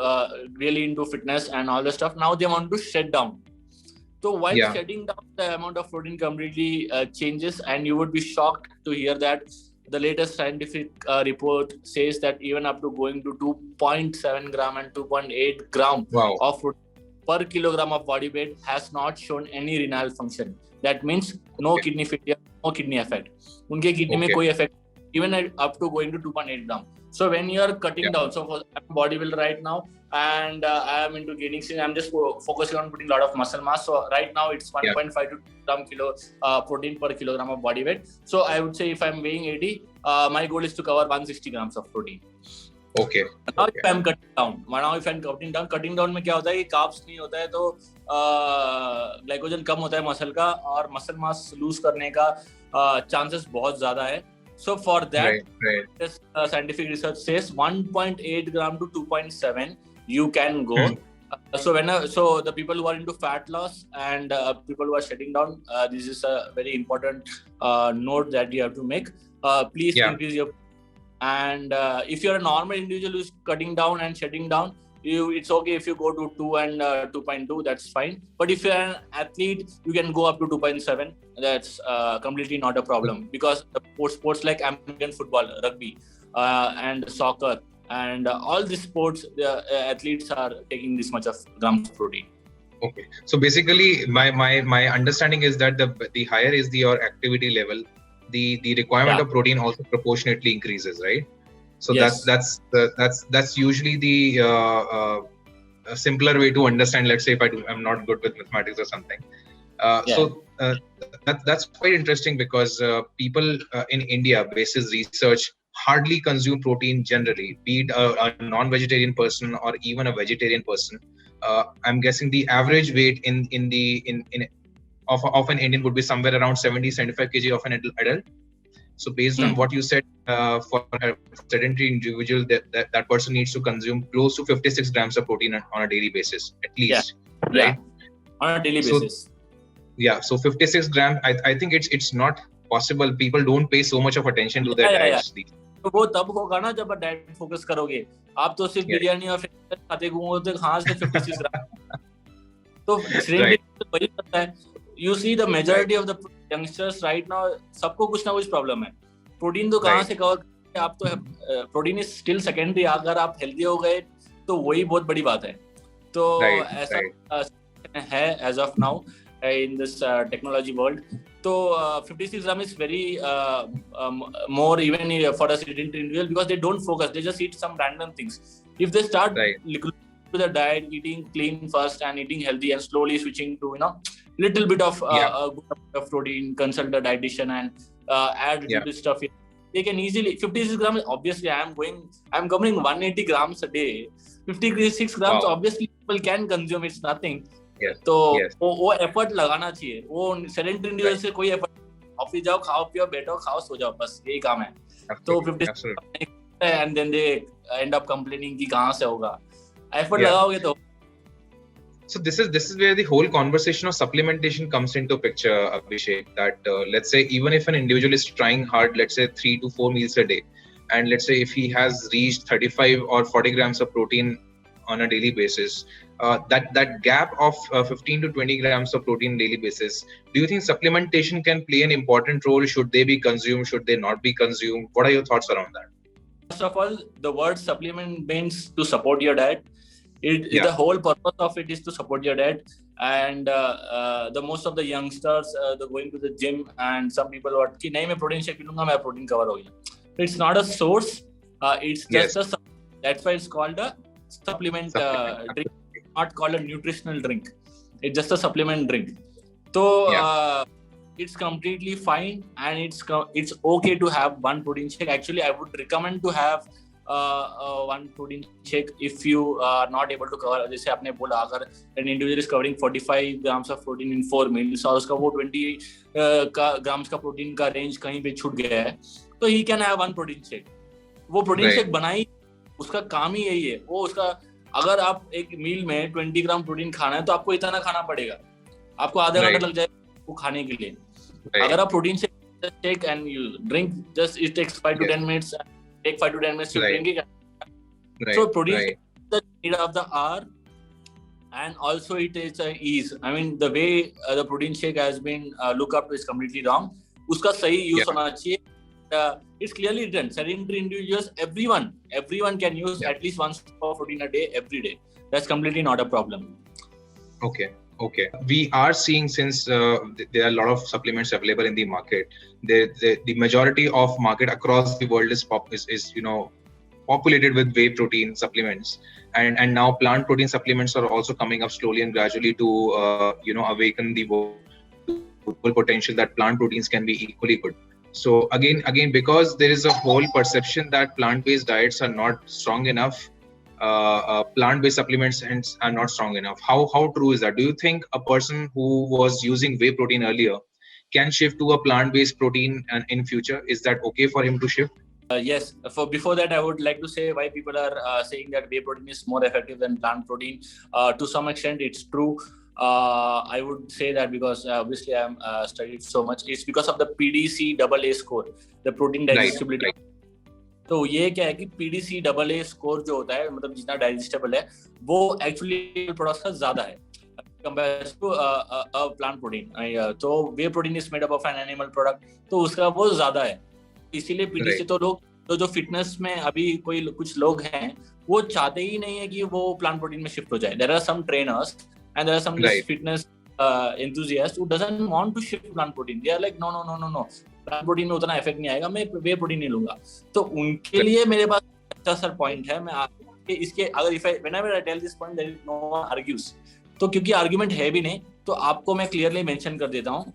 Speaker 2: really into fitness and all the stuff. Now they want to shed down. So while shedding down, the amount of protein completely changes, and you would be shocked to hear that the latest scientific report says that even up to going to 2.7 gram and 2.8 gram of protein per kilogram of body weight has not shown any renal function. That means no kidney failure, no kidney effect. Unke kidney mein koi effect, even up to going to 2.8 gram. So when you are cutting down, so I'm a bodybuilder right now, and I am into gaining since I'm just focusing on putting a lot of muscle mass. So right now it's 1.5 to 2 gram protein per kilogram of body weight. So I would say if I'm weighing 80, my goal is to cover 160 grams of protein.
Speaker 1: Okay.
Speaker 2: Now if I'm cutting down, cutting down में क्या होता है कि carbs नहीं होता है तो glycogen कम होता है muscle का और muscle mass lose करने का chances बहुत ज़्यादा है. So for that, this scientific research says 1.8 gram to 2.7 you can go. So the people who are into fat loss and people who are shedding down, this is a very important note that you have to make. Please increase your. And if you're a normal individual who's cutting down and shedding down, it's okay if you go to 2 and 2.2, that's fine. But if you're an athlete, you can go up to 2.7. That's completely not a problem, because sports like American football, rugby, and soccer, and all these sports, the athletes are taking this much of grams of protein.
Speaker 1: Okay, so basically, my understanding is that the higher is your activity level, the requirement of protein also proportionately increases, right? So that's usually the a simpler way to understand. Let's say if I'm not good with mathematics or something. So that's quite interesting, because people in India, basis research, hardly consume protein generally, be it a non-vegetarian person or even a vegetarian person. I'm guessing the average weight of an Indian would be somewhere around 70-75 kg of an adult. So based on what you said, for a sedentary individual, that person needs to consume close to 56 grams of protein on a daily basis, at least, right?
Speaker 2: On a daily basis.
Speaker 1: So 56 grams, I think it's not possible. People don't pay so much of attention to their diets.
Speaker 2: तो वो तब होगा ना जब आप diet focus करोगे. आप तो सिर्फ बिरयानी और खाते घूमोगे तो कहाँ से 56 ग्राम. तो वही करता है. You see the majority of the youngsters right now, सबको कुछ ना कुछ प्रॉब्लम है. प्रोटीन तो कहाँ से कवर करेंगे आप. तो प्रोटीन इज स्टिल सेकेंडरी. अगर आप हेल्दी हो गए तो वही बहुत बड़ी बात है. तो ऐसा है as of now in this technology world. So 56 gram is very more even for a sedentary individual, because they don't focus. They just eat some random things. If they start to the diet, eating clean first and eating healthy, and slowly switching to little bit of of protein, consult a dietitian and add little bit stuff in. They can easily 56 grams. Obviously, I'm covering 180 grams a day. 56 grams obviously people can consume. It's nothing. तो वो effort लगाना चाहिए. वो sedentary individual से कोई effort. Office जाओ, खाओ पियो, बैठो, खाओ, सो जाओ, बस यही काम है. तो 56 and then they end up complaining कि कहाँ से होगा. एफर्ट लगाओगे तो.
Speaker 1: So this is where the whole conversation of supplementation comes into picture, Abhishek. That let's say even if an individual is trying hard, let's say 3 to 4 meals a day, and let's say if he has reached 35 or 40 grams of protein on a daily basis, that gap of 15 to 20 grams of protein daily basis, do you think supplementation can play an important role? Should they be consumed? Should they not be consumed? What are your thoughts around that?
Speaker 2: First of all, the word supplement means to support your diet. The whole purpose of it is to support your diet. And the most of the youngsters, they're going to the gym, and some people are कि नहीं मैं protein shake पीऊंगा, मैं protein cover हो गया. It's not a source. It's just that's why it's called a supplement drink. Not called a nutritional drink. It's just a supplement drink. So it's completely fine, and it's okay to have one protein shake. Actually, I would recommend to have one protein shake if you are not able to cover. जैसे आपने बोला, अगर an individual is covering 45 grams of protein in 4 meals और उसका वो 20 grams का protein का range कहीं पे छूट गया है, तो he can have one protein shake. वो प्रोटीन शेक बनाई, उसका काम ही यही है. वो उसका, अगर आप एक मील में 20 ग्राम प्रोटीन खाना है तो आपको इतना खाना पड़ेगा, आपको आधा घंटा लग जाएगा वो खाने के लिए. अगर आप protein shake and you drink, just it takes 5 to 10 minutes, take 5 to 10 minutes to drink it. So protein shake is the need of the hour, and also it is ease. I mean, the way the protein shake has been looked up to is completely wrong. उसका सही use होना चाहिए. It's clearly written, sedentary individuals, everyone can use at least one scoop of protein a day, every day. That's completely not a problem.
Speaker 1: Okay. We are seeing, since there are a lot of supplements available in the market, the majority of market across the world is populated with whey protein supplements, and now plant protein supplements are also coming up slowly and gradually to awaken the full potential that plant proteins can be equally good. So again, because there is a whole perception that plant-based diets are not strong enough, plant-based supplements are not strong enough. How true is that? Do you think a person who was using whey protein earlier can shift to a plant-based protein in future? Is that okay for him to shift?
Speaker 2: Yes. Before that, I would like to say why people are saying that whey protein is more effective than plant protein. To some extent, it's true. I would say that because obviously I'm studied so much. It's because of the PDC-AA score, the protein digestibility.
Speaker 1: Right.
Speaker 2: तो ये क्या है कि PDC-AA score जो होता है, मतलब जितना डाइजेस्टेबल है, वो एक्चुअली प्रोडक्ट्स का ज्यादा है compared to plant protein. तो whey protein is made up of an animal product, तो उसका वो ज्यादा है. इसीलिए PDC तो लोग जो फिटनेस में अभी कुछ लोग हैं, वो चाहते ही नहीं है कि वो प्लांट प्रोटीन में शिफ्ट हो जाए. There are some trainers and there are some fitness enthusiasts who doesn't want to shift plant protein. They are like no, plant protein में उतना इफेक्ट नहीं आएगा, मैं whey protein नहीं लूंगा. तो उनके लिए मेरे पास अच्छा सर पॉइंट है. मैं आपके इसके अगर whenever I tell this point, there is no one argues. तो क्योंकि आर्ग्यूमेंट है भी नहीं, तो आपको मैं क्लियरली मेंशन कर देता हूँ.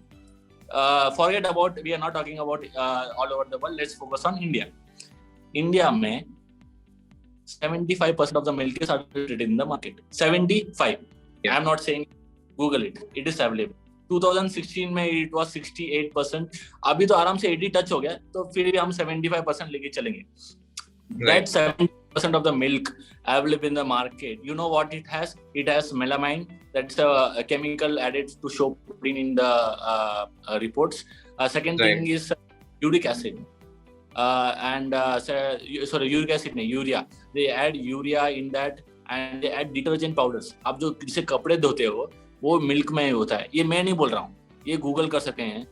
Speaker 2: Forget about, we are not talking about all over the world. Let's focus on India. India में 75% of the milk is adulterated in the market. 75. I am not saying Google it. It is available. 2016 में it was 68%. अभी तो आराम से 80 touch हो गया, तो फिर भी हम 75% लेके चलेंगे. That 70% of the milk available in the market, you know what it has? It has melamine. That's a chemical added to show protein in the reports. Second thing is uric acid. Uric acid, urea. They add urea in that, and they add detergent powders. आप जो जिसे कपड़े धोते हो, वो milk में होता है. ये मैं नहीं बोल रहा हूँ, ये गूगल कर सकते हैं.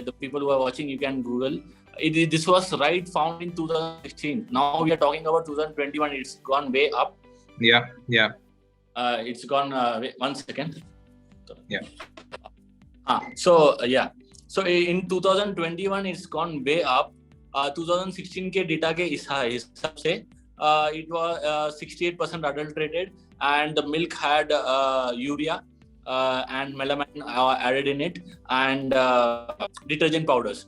Speaker 2: The people who are watching, you can Google. This was found in 2016. Now we are talking about 2021. It's gone way up.
Speaker 1: Yeah.
Speaker 2: It's gone. Wait, 1 second.
Speaker 1: Yeah.
Speaker 2: So in 2021, it's gone way up. 2016 के data के हिसाब से it was 68% adulterated, and the milk had urea and melamine added in it, and detergent powders.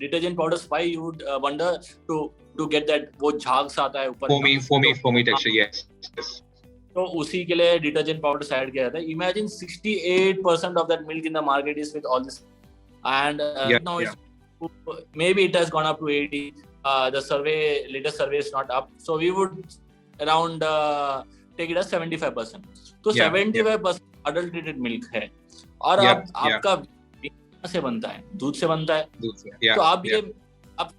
Speaker 2: Why you would wonder to get that वो झाग सा आता है ऊपर,
Speaker 1: foamy texture. Yes.
Speaker 2: तो उसी के लिए detergent powders add किया जाता है. Imagine 68% of that milk in the market is with all this, and now it's maybe it has gone up to 80. The latest survey is not up, so we would around take it as 75%. तो 75% adulterated milk है. और आपका कहाँ से बनता है? दूध से बनता है. तो आप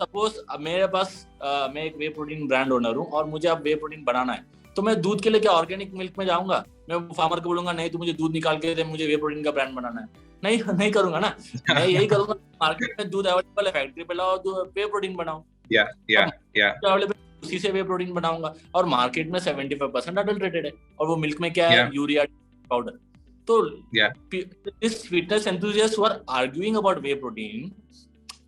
Speaker 2: सपोज मेरे पास मैं एक वे प्रोटीन ब्रांड ओनर हूँ और मुझे अब वे प्रोटीन बनाना है, तो मैं दूध के लिए क्या ऑर्गेनिक मिल्क में जाऊंगा? मैं फार्मर को बोलूंगा नहीं, तू मुझे दूध निकाल के दे, मुझे वे प्रोटीन का ब्रांड बनाना है. नहीं करूंगा ना. मैं यही करूंगा, मार्केट में दूध अवेलेबल है, फैक्ट्री पे लाओ, वे प्रोटीन बनाओ. उसी से वे प्रोटीन बनाऊंगा. और मार्केट में 75% अडल्ट्रेटेड है, और वो मिल्क में क्या है? Urea powder. तो this fitness enthusiasts who are arguing about whey protein,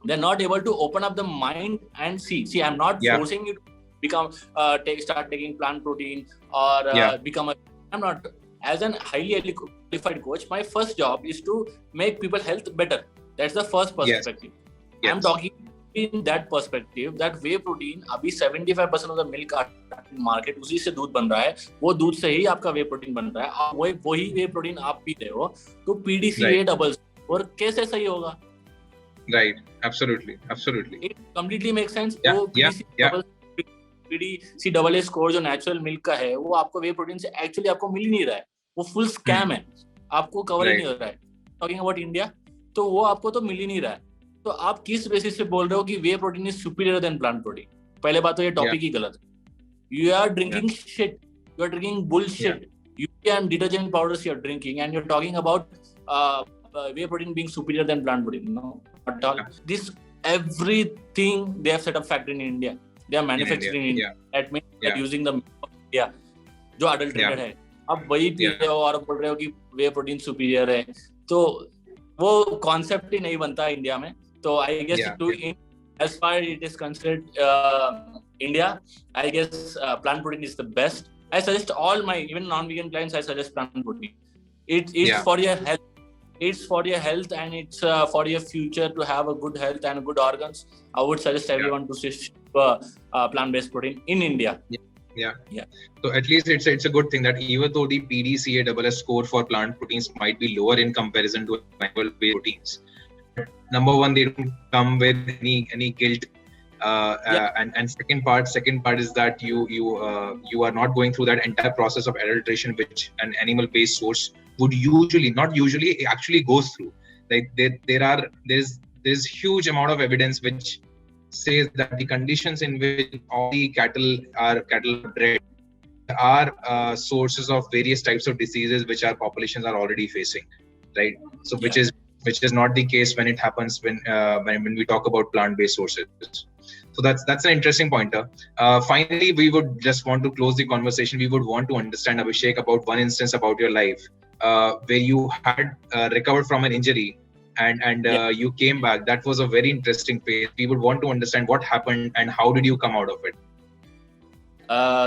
Speaker 2: they're not able to open up the mind and see. I'm not forcing you to become start taking plant protein or become I'm not. As an highly qualified coach, my first job is to make people health better. That's the first perspective. I'm talking in that perspective, that whey protein अभी 75% of the milk market उसी से दूध बन रहा है, वो दूध से ही आपका whey protein बन रहा है, आप वही whey protein आप पी रहे हो, तो PDCA double और कैसे सही होगा?
Speaker 1: Right, absolutely.
Speaker 2: It completely makes sense.
Speaker 1: Yeah,
Speaker 2: वो PDC double A score जो natural milk का है, वो आपको whey protein से actually आपको मिल ही नहीं रहा है, वो full scam है, आपको cover ही नहीं हो रहा है. Talking about India, तो वो आपको तो मिल ही नहीं रहा है. तो आप किस बेसिस पे बोल रहे हो कि whey protein is superior than plant protein? पहले बात तो ये टॉपिक ही गलत है. You are drinking shit. You are drinking bullshit. UV and detergent powders you are drinking, and you're talking about whey protein being superior than plant protein. No, not at all. This everything they have set up factory in India. They are manufacturing in India. That means they're using the milk of India, जो adulterated है. अब वही P रहे हो और बोल रहे हो कि whey protein superior है. तो वो concept ही नहीं बनता इंडिया में. So I guess as far it is considered India, I guess plant protein is the best. I suggest all my even non-vegan clients, I suggest plant protein. It's for your health. It's for your health and it's for your future to have a good health and good organs. I would suggest everyone to switch to plant-based protein in India.
Speaker 1: Yeah. So at least it's a good thing that even though the PDCA double S score for plant proteins might be lower in comparison to animal whey proteins, number one, they don't come with any guilt. And second part is that you are not going through that entire process of adulteration which an animal-based source would actually goes through. Like there's huge amount of evidence which says that the conditions in which all the cattle are bred are sources of various types of diseases which our populations are already facing, right? So which is not the case when it happens when we talk about plant-based sources. So that's an interesting pointer. Finally, we would just want to close the conversation. We would want to understand, Abhishek, about one instance about your life where you had recovered from an injury and you came back. That was a very interesting phase. We would want to understand what happened and how did you come out of it?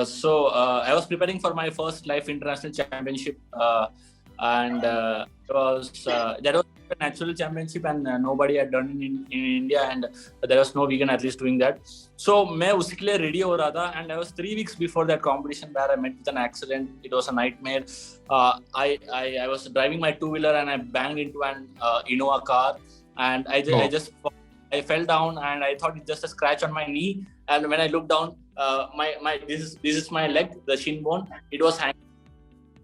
Speaker 2: So I was preparing for my first Life International Championship, and that was a natural championship, and nobody had done it in India, and there was no vegan athletes doing that. So मैं उसके लिए ready हो रहा था, and I was 3 weeks before that competition where I met with an accident. It was a nightmare. I was driving my two-wheeler and I banged into an Innova car, and I fell down, and I thought it's just a scratch on my knee. And when I looked down, this is my leg, the shin bone. It was hanging.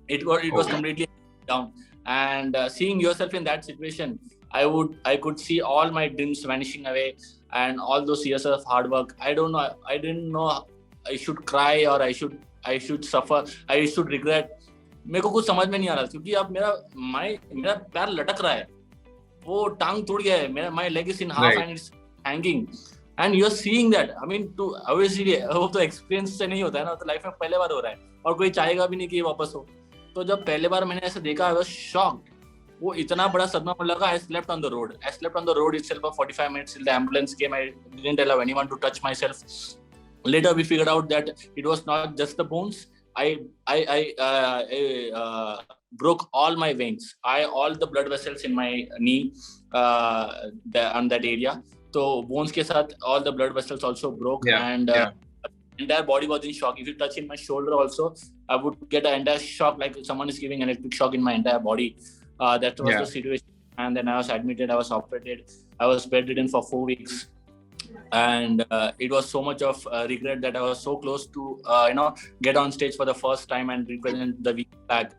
Speaker 2: It was completely down. And seeing yourself in that situation, I could see all my dreams vanishing away, and all those years of hard work. I didn't know I should cry or I should suffer. I should regret. मेरे को कुछ समझ में नहीं आ रहा क्योंकि अब मेरा पैर लटक रहा है, वो टांग टूट गया है, my leg is in half and it's hanging, and you're seeing that. I mean, to obviously वो तो experience से नहीं होता है ना, तो लाइफ में पहले बार हो रहा है और कोई चाहेगा भी नहीं कि ये वापस हो. तो जब पहले बार मैंने ऐसा देखा, I was shocked. वो इतना बड़ा सदमा लगा. I slept on the road itself for 45 minutes till the ambulance came. I didn't allow anyone to touch myself. Later we figured out that it was not just the bones. I broke all my veins. All the blood vessels in my knee on that area. So bones के साथ all the blood vessels also broke, and entire body was in shock. If you touch in my shoulder also, I would get an entire shock, like someone is giving electric shock in my entire body. That was the situation. And then I was admitted, I was operated, I was bedridden for 4 weeks. And it was so much of regret that I was so close to get on stage for the first time and represent the vegan flag,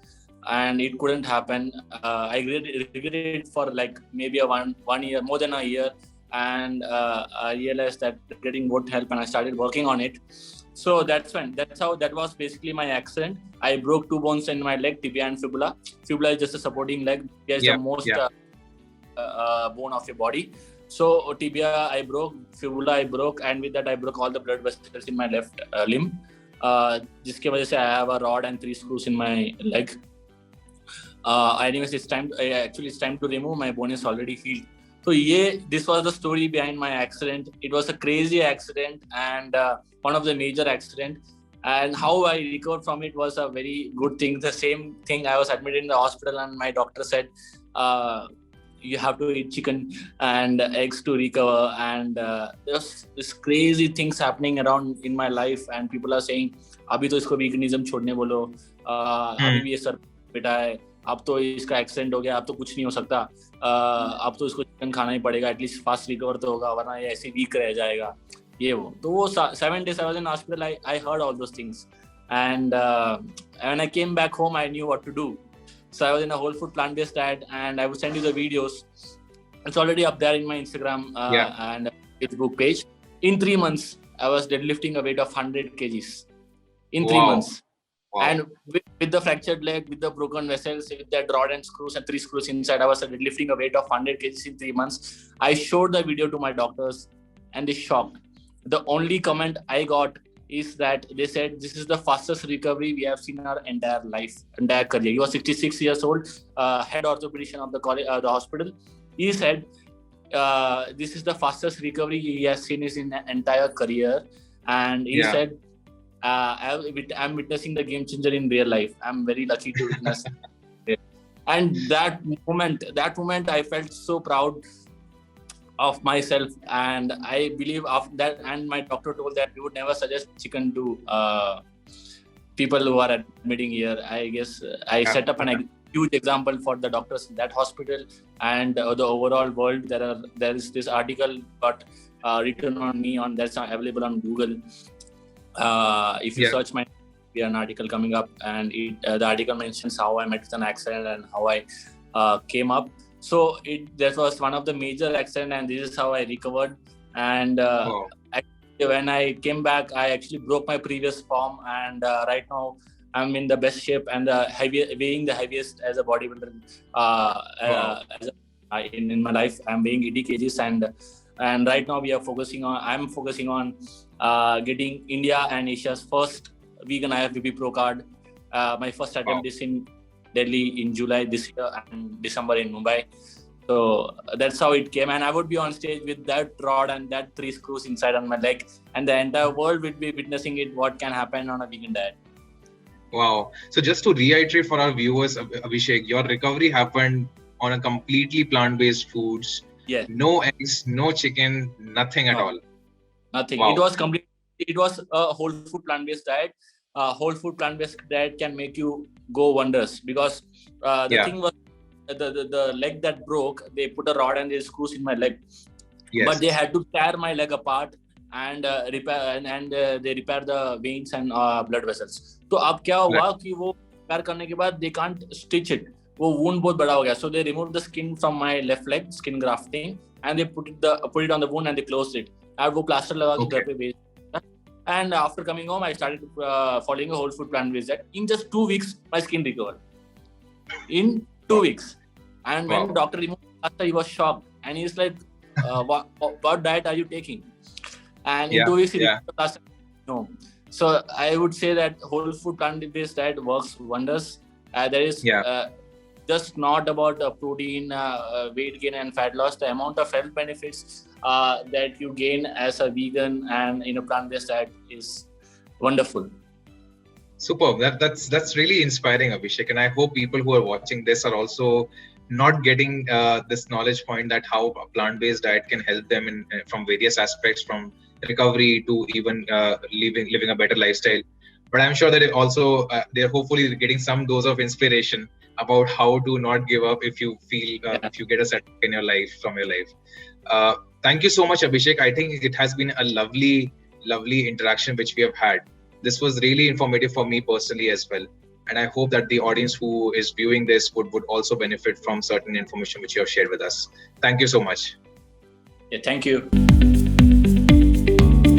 Speaker 2: and it couldn't happen. I regretted it for like maybe one year, more than a year, and I realized that regretting won't help, and I started working on it. So that was basically my accident. I broke 2 bones in my leg, tibia and fibula. Fibula is just a supporting leg. It's the most bone of your body. So tibia I broke, fibula I broke, and with that I broke all the blood vessels in my left limb. जिसके वजह से I have a rod and 3 screws in my leg. Anyways, it's time to remove. My bone is already healed. So this was the story behind my accident. It was a crazy accident and one of the major accident. And how I recovered from it was a very good thing. The same thing, I was admitted in the hospital and my doctor said, you have to eat chicken and eggs to recover, and there's this crazy things happening around in my life, and people are saying अभी तो इसको veganism छोड़ने बोलो, अभी भी ये sir बेटा है, अब तो इसका एक्सीडेंट हो गया, अब तो कुछ नहीं हो सकता, अब तो इसको चिकन खाना ही पड़ेगा, एटलीस्ट फास्ट रिकवर तो होगा, वरना ये ऐसे वीक रह जाएगा, ये वो. तो वो 7 days I was in hospital, I heard all those things, and when I came back home I knew what to do. So I was in a whole food plant-based diet, and I would send you the videos. It's already up there in my Instagram and Facebook page. In 3 months, I was deadlifting a weight of 100 kgs. In 3 months. Wow. And with the fractured leg, with the broken vessels, with that rod and screws and 3 screws inside, I was deadlifting a weight of 100 kgs in 3 months. I showed the video to my doctors, and they shocked. The only comment I got is that they said this is the fastest recovery we have seen in our entire career. He was 66 years old, head orthopedician of the college, the hospital. He said this is the fastest recovery he has seen in his entire career, and he said I'm witnessing the game changer in real life. I'm very lucky to witness it. And that moment I felt so proud of myself, and I believe after that, and my doctor told that we would never suggest chicken to people who are admitting here. I guess I set up a huge example for the doctors in that hospital and the overall world. There is this article got written on me on that's available on Google. If you search my, be an article coming up, and the article mentions how I met with an accident and how I came up. So that was one of the major accident, and this is how I recovered. And when I came back, I actually broke my previous form, and right now I'm in the best shape and weighing the heaviest as a bodybuilder in my life. I'm weighing 80 kgs, and right now I'm focusing on getting India and Asia's first vegan IFBB Pro card. My first attempt is in Delhi in July this year and December in Mumbai. So that's how it came, and I would be on stage with that rod and that 3 screws inside on my leg, and the entire world would be witnessing it, what can happen on a vegan diet.
Speaker 1: Wow. So just to reiterate for our viewers, Abhishek, your recovery happened on a completely plant-based foods.
Speaker 2: Yes.
Speaker 1: No eggs, no chicken, nothing at all.
Speaker 2: Nothing. Wow. It was a whole food plant-based diet. Whole food plant-based diet can make you go wonders, because the thing was the leg that broke, they put a rod and they screws in my leg. Yes. But they had to tear my leg apart and repair and they repair the veins and blood vessels. तो अब क्या हुआ कि वो repair करने के बाद they can't stitch it. वो wound बहुत बड़ा हो गया. So they removed the skin from my left leg, skin grafting, and they put it on the wound and they closed it. और वो plaster लगा के घर पे भेज. And after coming home, I started following a whole food plant-based diet. In just 2 weeks, my skin recovered. In 2 weeks. And when the doctor removed the plaster, he was shocked. And he's like, what diet are you taking? And in 2 weeks, he removed the plaster. No. So I would say that whole food plant-based diet works wonders. There is just not about protein, weight gain and fat loss. The amount of health benefits that you gain as a vegan and in a plant-based diet is wonderful.
Speaker 1: Superb. That's really inspiring, Abhishek. And I hope people who are watching this are also not getting this knowledge point that how a plant-based diet can help them from various aspects, from recovery to even living a better lifestyle. But I'm sure that it also they're hopefully getting some dose of inspiration about how to not give up if you feel if you get a setback in your life from your life. Thank you so much, Abhishek. I think it has been a lovely interaction which we have had. This was really informative for me personally as well. And I hope that the audience who is viewing this would also benefit from certain information which you have shared with us. Thank you so much.
Speaker 2: Yeah, thank you.